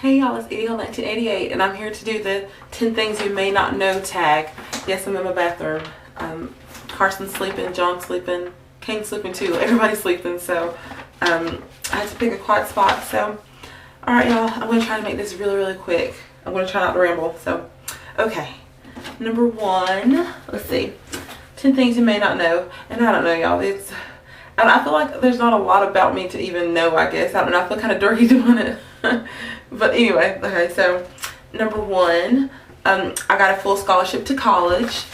Hey y'all, it's Edie 1988 and I'm here to do the 10 things you may not know tag. Yes, I'm in my bathroom. Carson's sleeping, John's sleeping, Kane's sleeping too. Everybody's sleeping, so I had to pick a quiet spot. So, alright y'all, I'm going to try to make this really quick. I'm going to try not to ramble. So, okay. Number one, let's see. 10 things you may not know. And I don't know y'all, I feel like there's not a lot about me to even know, I guess. I don't know, I feel kind of dirty doing it. But anyway, okay, so number one, I got a full scholarship to college.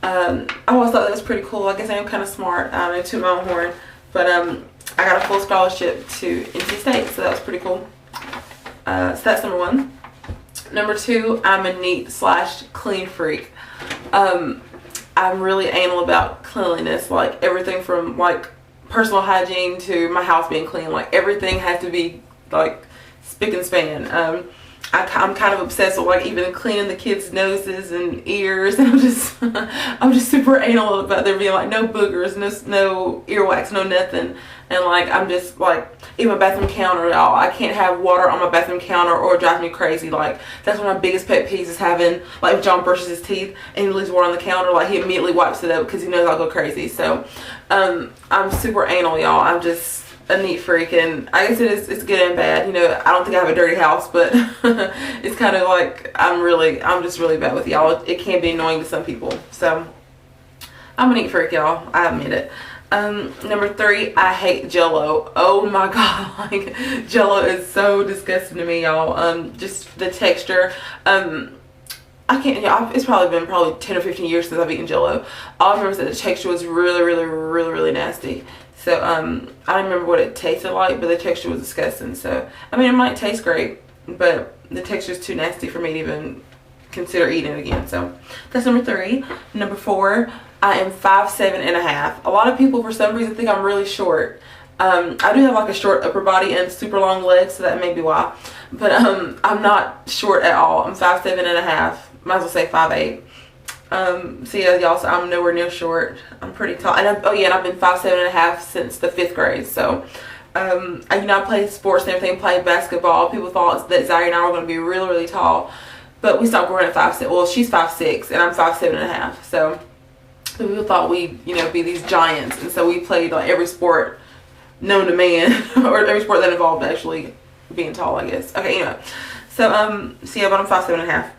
I always thought that was pretty cool. I guess I am kind of smart, to my own horn. But I got a full scholarship to NC State, so that was pretty cool. So that's number one. Number two, I'm a neat/clean freak. I'm really anal about cleanliness, like everything from like personal hygiene to my house being clean. Like everything has to be like spick and span. I'm kind of obsessed with like even cleaning the kids' noses and ears, and I'm just super anal about there being like no boogers, no earwax, no nothing. And like I'm just like, even my bathroom counter, y'all, I can't have water on my bathroom counter or it drives me crazy. Like that's one of my biggest pet peeves is having, like if John brushes his teeth and he leaves water on the counter, like he immediately wipes it up because he knows I'll go crazy. So I'm super anal, y'all. I'm just a neat freak, and I guess it's good and bad. You know, I don't think I have a dirty house, but it's kind of like I'm just really bad with y'all. It can be annoying to some people. So I'm a neat freak, y'all. I admit it. Number three, I hate Jell-O. Oh my god, like Jell-O is so disgusting to me, y'all. Just the texture. I can't, yeah, it's probably been 10 or 15 years since I've eaten Jell-O. All I remember is that the texture was really nasty. So I don't remember what it tasted like, but the texture was disgusting. So I mean, it might taste great, but the texture is too nasty for me to even consider eating it again. So that's number three. Number four, I am 5'7.5". A lot of people for some reason think I'm really short. I do have like a short upper body and super long legs, so that may be why. But I'm not short at all. I'm 5'7.5". Might as well say 5'8". So yeah, y'all, so I'm nowhere near short. I'm pretty tall, and I've been 5'7.5" since the 5th grade. So I played sports and everything, played basketball. People thought that Zaire and I were going to be really tall, but we stopped growing at 5'6". Well, she's 5'6" and I'm 5'7.5". So people thought we'd be these giants, and so we played like every sport known to man, or every sport that involved actually being tall, I guess. Okay, anyway, so yeah, but I'm 5'7.5".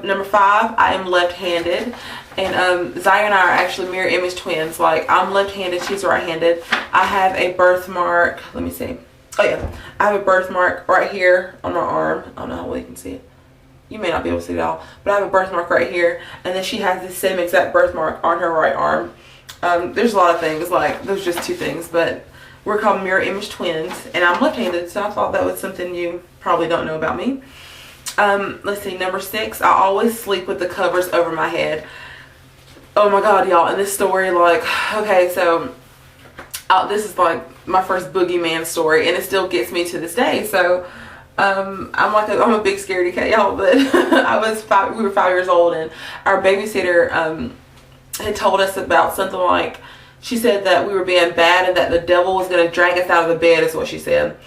Number five, I am left-handed, and Zaire and I are actually mirror image twins. Like I'm left-handed, she's right-handed. I have a birthmark. Let me see. Oh yeah, I have a birthmark right here on my arm. I don't know how well you can see it. You may not be able to see it at all, but I have a birthmark right here, and then she has the same exact birthmark on her right arm. There's a lot of things, like there's just two things, but we're called mirror image twins, and I'm left-handed, so I thought that was something you probably don't know about me. Let's see, number six, I always sleep with the covers over my head. Oh my god, y'all, in this story, like, okay, so this is like my first boogeyman story, and it still gets me to this day. So I'm a big scaredy cat, y'all, but we were 5 years old, and our babysitter had told us about something like, she said that we were being bad and that the devil was going to drag us out of the bed, is what she said.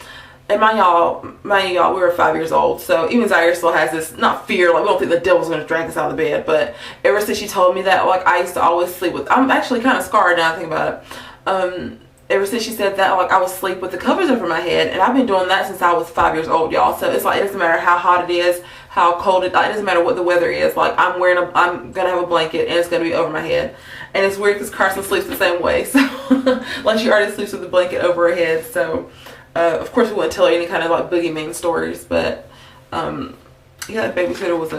And mind y'all, we were 5 years old, so even Zaire still has this, not fear, like we don't think the devil's going to drag us out of the bed, but ever since she told me that, like I used to always sleep with, I'm actually kind of scarred now I think about it. Ever since she said that, like I would sleep with the covers over my head, and I've been doing that since I was 5 years old, y'all. So it's like, it doesn't matter how hot it is, how cold it doesn't matter what the weather is, like I'm going to have a blanket, and it's going to be over my head. And it's weird because Carson sleeps the same way, so like she already sleeps with the blanket over her head, so of course we wouldn't tell her any kind of like boogeyman stories, but yeah, that babysitter was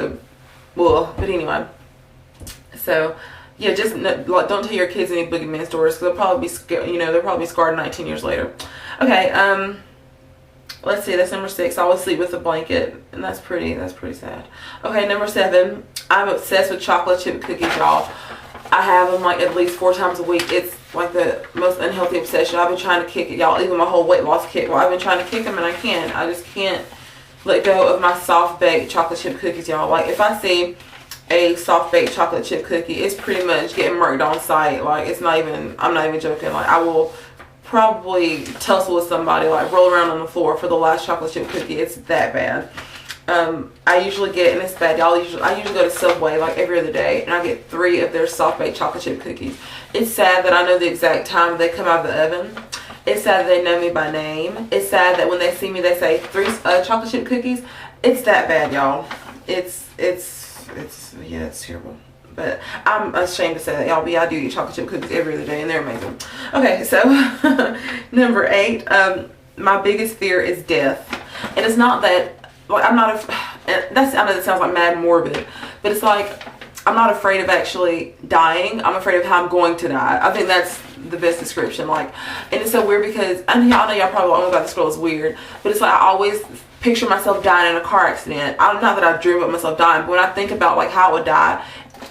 but anyway, so yeah, just like don't tell your kids any boogeyman stories because they'll probably be scared, they'll probably be scarred 19 years later. Okay, let's see, that's number six. I always sleep with a blanket, and that's pretty sad. Okay, number seven, I'm obsessed with chocolate chip cookies, y'all. I have them like at least 4 times a week. It's like the most unhealthy obsession. I've been trying to kick it, y'all. Even my whole weight loss kit. Well, I've been trying to kick them, and I can't. I just can't let go of my soft baked chocolate chip cookies, y'all. Like if I see a soft baked chocolate chip cookie, it's pretty much getting murked on sight. Like it's not even, I'm not even joking. Like I will probably tussle with somebody, like roll around on the floor for the last chocolate chip cookie. It's that bad. I usually get, and it's bad, y'all. I usually go to Subway like every other day, and I get 3 of their soft baked chocolate chip cookies. It's sad that I know the exact time they come out of the oven. It's sad that they know me by name. It's sad that when they see me, they say 3 chocolate chip cookies. It's that bad, y'all. It's yeah, it's terrible. But I'm ashamed to say that, y'all. But yeah, I do eat chocolate chip cookies every other day, and they're amazing. Okay, so number 8, my biggest fear is death, and it's not that. Like, I'm not, I know that sounds like mad morbid, but it's like, I'm not afraid of actually dying. I'm afraid of how I'm going to die. I think that's the best description. Like, and it's so weird because, I know y'all probably like, oh my god, this girl is weird, but it's like, I always picture myself dying in a car accident. Not that I dream about myself dying, but when I think about like how I would die,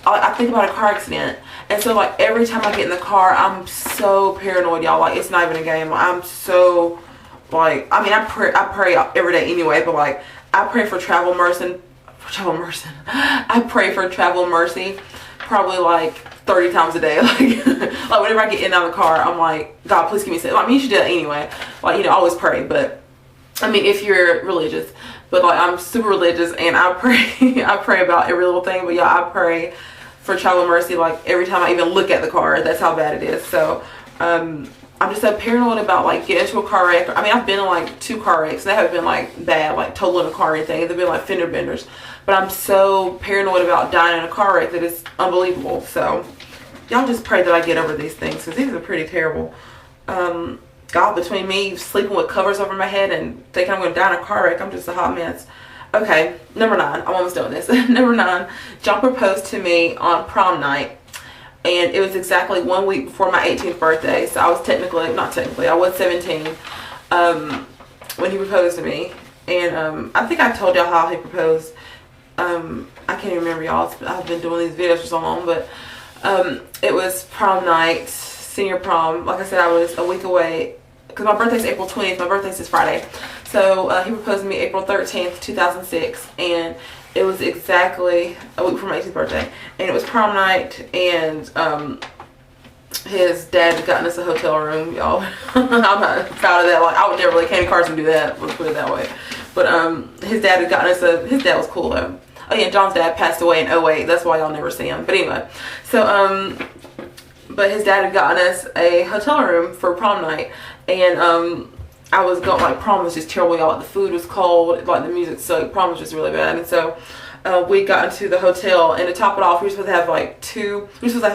I think about a car accident. And so like, every time I get in the car, I'm so paranoid, y'all. Like, it's not even a game. I'm so, like, I mean, I pray every day anyway, but like, I pray for travel mercy. I pray for travel mercy probably like 30 times a day. Like, like whenever I get in and out of the car, I'm like, God, please give me safe. I mean, you should do that anyway. Like, you know, always pray. But I mean, if you're religious, but like, I'm super religious, and I pray, I pray about every little thing. But yeah, I pray for travel mercy like every time I even look at the car. That's how bad it is. So, I'm just so paranoid about like getting into a car wreck. I mean, I've been in like 2 car wrecks. They haven't been like bad, like totaling a car or anything. They've been like fender benders. But I'm so paranoid about dying in a car wreck that it's unbelievable. So y'all just pray that I get over these things, because these are pretty terrible. God, between me sleeping with covers over my head and thinking I'm going to die in a car wreck, I'm just a hot mess. Okay, number 9. I'm almost done with this. Number 9, John proposed to me on prom night. And it was exactly 1 week before my 18th birthday. So I was I was 17 when he proposed to me. And I think I told y'all how he proposed. I can't even remember, y'all. I've been doing these videos for so long. But it was prom night, senior prom. Like I said, I was a week away, because my birthday's April 20th. My birthday's this Friday. So he proposed to me April 13th, 2006. And it was exactly a week before my 18th birthday, and it was prom night, and his dad had gotten us a hotel room, y'all. I'm not proud of that. Like, I would never let Candy Carson do that, let's put it that way. But his dad had gotten us his dad was cool though. Oh yeah, John's dad passed away in 2008, that's why y'all never see him. But anyway, so but his dad had gotten us a hotel room for prom night, and I was going, like, prom was just terrible, y'all. Like, the food was cold, like the music sucked. Prom was just really bad. And so we got into the hotel, and to top it off, we were supposed to have like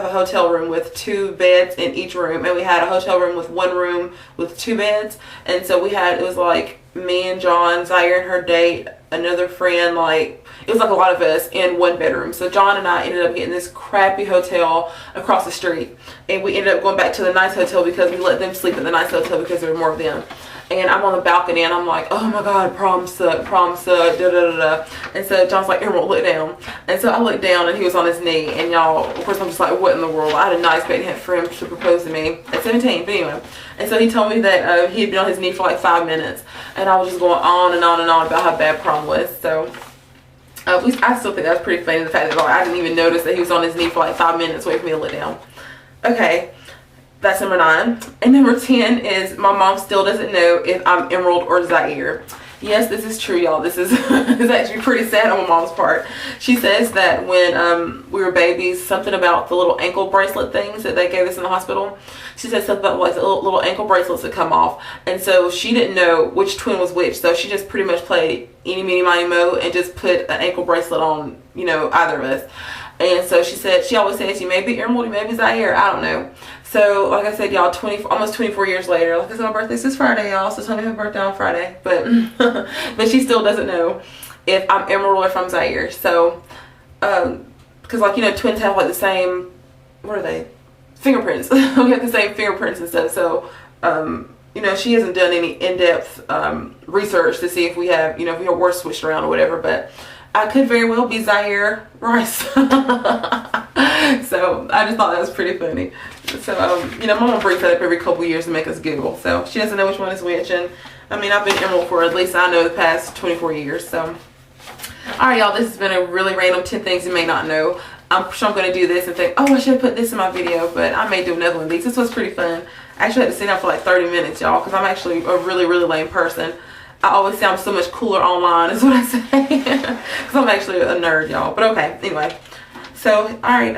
a hotel room with 2 beds in each room, and we had a hotel room with 1 room with 2 beds. And so it was like me and John, Zaire and her date, another friend, like, it was like a lot of us in 1 bedroom. So John and I ended up getting this crappy hotel across the street, and we ended up going back to the nice hotel because we let them sleep at the nice hotel because there were more of them. And I'm on the balcony, and I'm like, oh my god, prom sucked, da da da da. And so John's like, Emerald, look down. And so I looked down, and he was on his knee. And y'all, of course, I'm just like, what in the world? I did not expect him to propose to me at 17. But anyway, and so he told me that he had been on his knee for like 5 minutes. And I was just going on and on and on about how bad prom was. So I still think that was pretty funny, the fact that, like, I didn't even notice that he was on his knee for like 5 minutes waiting for me to look down. Okay. That's number 9. And number 10 is my mom still doesn't know if I'm Emerald or Zaire. Yes, this is true, y'all. This is is actually pretty sad on my mom's part. She says that when we were babies, something about the little ankle bracelet things that they gave us in the hospital. She said something about like the little ankle bracelets that come off. And so she didn't know which twin was which. So she just pretty much played eeny, meeny, miny, mo and just put an ankle bracelet on, you know, either of us. And so she said, she always says, you may be Emerald, you may be Zaire. I don't know. So, like I said, y'all, almost 24 years later, like I said, my birthday's this Friday, y'all, so tell me my birthday on Friday. But but she still doesn't know if I'm Emerald or if I'm Zaire. So, because, like, you know, twins have, like, the same, what are they? Fingerprints. We have the same fingerprints and stuff. So, you know, she hasn't done any in-depth research to see if we have, you know, if we have words switched around or whatever. But I could very well be Zaire Rice. So I just thought that was pretty funny. So, you know, my mom brings that up every couple years to make us giggle. So she doesn't know which one is which. And I mean, I've been Emerald for at least, I know, the past 24 years. So, alright, y'all, this has been a really random 10 things you may not know. I'm sure I'm going to do this and think, oh, I should have put this in my video, but I may do another one of these. This was pretty fun. I actually had to sit down for like 30 minutes, y'all, because I'm actually a really, really lame person. I always sound so much cooler online is what I say, because I'm actually a nerd, y'all. But okay, anyway. So, alright,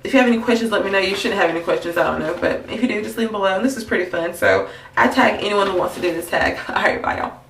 if you have any questions, let me know. You shouldn't have any questions, I don't know. But if you do, just leave them below. And this is pretty fun. So, I tag anyone who wants to do this tag. Alright, bye, y'all.